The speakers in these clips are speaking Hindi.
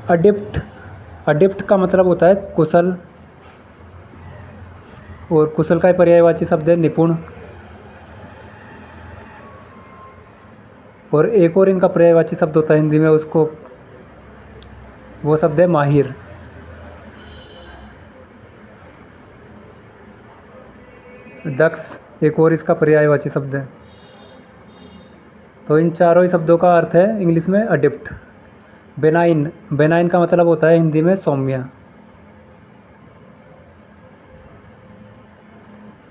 अडिप्ट, अडिप्ट का मतलब होता है कुशल, और कुशल का पर्यायवाची शब्द है निपुण। और एक और इनका पर्यायवाची शब्द होता है हिंदी में, उसको वो शब्द है माहिर। दक्ष एक और इसका पर्यायवाची शब्द है। तो इन चारों ही शब्दों का अर्थ है इंग्लिश में अडिप्ट। बेनाइन, बेनाइन का मतलब होता है हिंदी में सौम्य।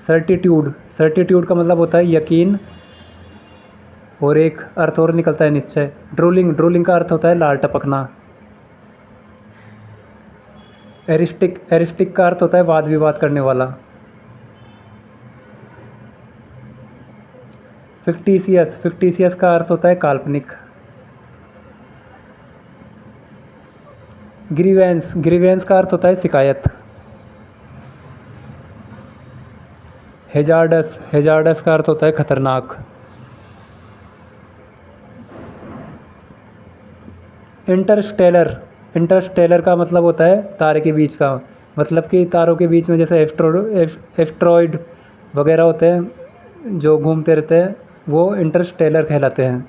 सर्टिट्यूड, सर्टिट्यूड का मतलब होता है यकीन, और एक अर्थ और निकलता है निश्चय। ड्रोलिंग, ड्रोलिंग का अर्थ होता है लाल टपकना। एरिस्टिक, एरिस्टिक का अर्थ होता है वाद विवाद करने वाला। फिक्टिशियस, फिक्टिशियस का अर्थ होता है काल्पनिक। ग्रीवेंस, ग्रीवेंस का अर्थ होता है शिकायत। हेजार्डस, हेजार्डस का अर्थ होता है खतरनाक। इंटरस्टेलर, इंटरस्टेलर का मतलब होता है तारे के बीच का, मतलब कि तारों के बीच में जैसे एस्ट्रॉइड वगैरह होते हैं जो घूमते रहते हैं, वो इंटरस्टेलर कहलाते हैं।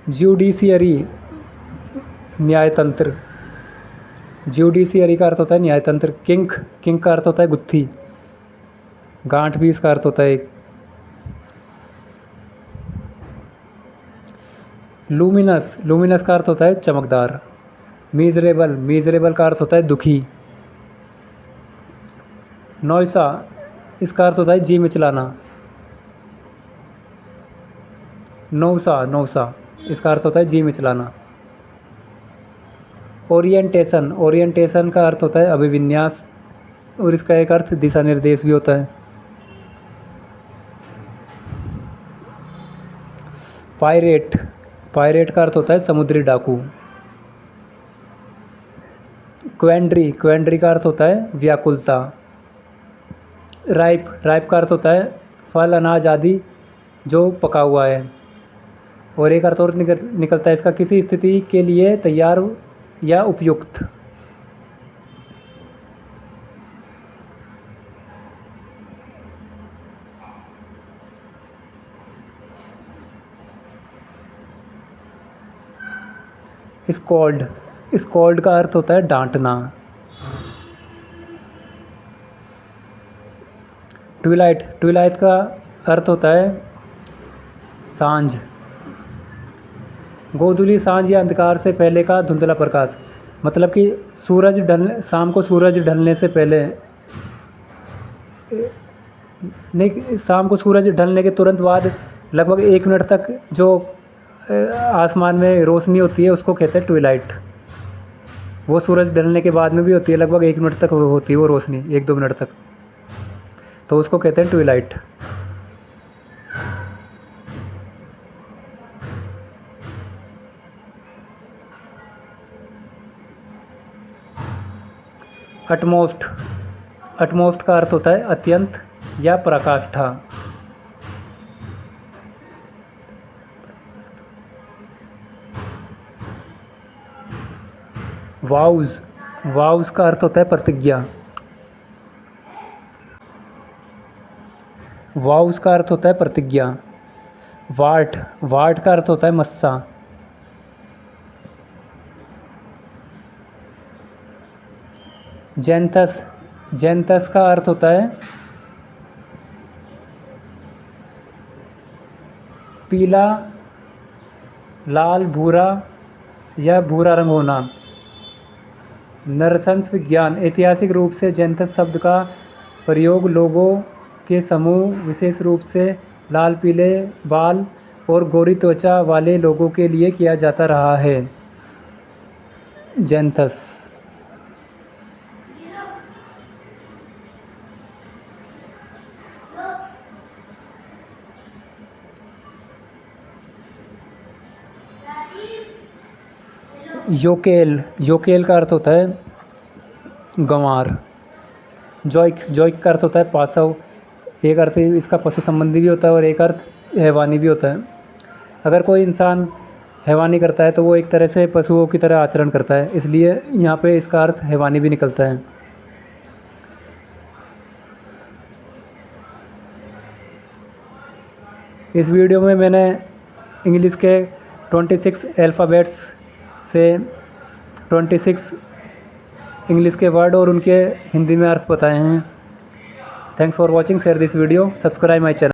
ज्यूडिशियरी, न्यायतंत्र। ज्यूडिशियरी का अर्थ होता है न्यायतंत्र। किंक, किंक का अर्थ होता है गुत्थी, गांठ भी इसका अर्थ होता है एक। लूमिनस, लूमिनस का अर्थ होता है चमकदार। मीजरेबल, मीजरेबल का अर्थ होता है दुखी। नौसा, इसका अर्थ होता है जी मिचलाना। नौसा, नौसा इसका अर्थ होता है जी मिचलाना। ओरिएंटेशन, ओरिएंटेशन का अर्थ होता है अभिविन्यास, और इसका एक अर्थ दिशा निर्देश भी होता है। पायरेट, पायरेट का अर्थ होता है समुद्री डाकू। क्वेंड्री, क्वेंड्री का अर्थ होता है व्याकुलता। राइप, राइप का अर्थ होता है फल अनाज आदि जो पका हुआ है। और एक अर्थ और निकलता है इसका, किसी स्थिति के लिए तैयार या उपयुक्त। स्कॉल्ड, स्कॉल्ड का अर्थ होता है डांटना। ट्विलाइट, ट्विलाइट का अर्थ होता है सांझ। गोधूली सांझ या अंधकार से पहले का धुंधला प्रकाश, मतलब कि सूरज ढलने, शाम को सूरज ढलने से पहले, नहीं, शाम को सूरज ढलने के तुरंत बाद लगभग 1 मिनट तक जो आसमान में रोशनी होती है उसको कहते हैं ट्विलाइट। वो सूरज ढलने के बाद में भी होती है, लगभग 1 मिनट तक होती है वो रोशनी, 1-2 मिनट तक, तो उसको कहते हैं ट्विलाइट। अटमोस्ट, अटमोस्ट का अर्थ होता है अत्यंत या पराकाष्ठा। वाउज, वाउज का अर्थ होता है प्रतिज्ञा। वाउज का अर्थ होता है प्रतिज्ञा। वार्ट, वार्ट का अर्थ होता है मस्सा। जैंथस, जैंथस का अर्थ होता है पीला, लाल, भूरा या भूरा रंग होना। नरसंस विज्ञान, ऐतिहासिक रूप से जैंथस शब्द का प्रयोग लोगों के समूह, विशेष रूप से लाल पीले बाल और गोरी त्वचा वाले लोगों के लिए किया जाता रहा है। जैंथस। योकेल, योकेल का अर्थ होता है गंवार। जॉइक, जॉइक का अर्थ होता है पासव। एक अर्थ इसका पशु संबंधी भी होता है और एक अर्थ हैवानी भी होता है। अगर कोई इंसान हैवानी करता है तो वो एक तरह से पशुओं की तरह आचरण करता है, इसलिए यहाँ पे इसका अर्थ हैवानी भी निकलता है। इस वीडियो में मैंने इंग्लिश के 26 अल्फ़ाबेट्स से 26 इंग्लिश के वर्ड और उनके हिंदी में अर्थ बताए हैं। Thanks for watching, share this video, subscribe my channel.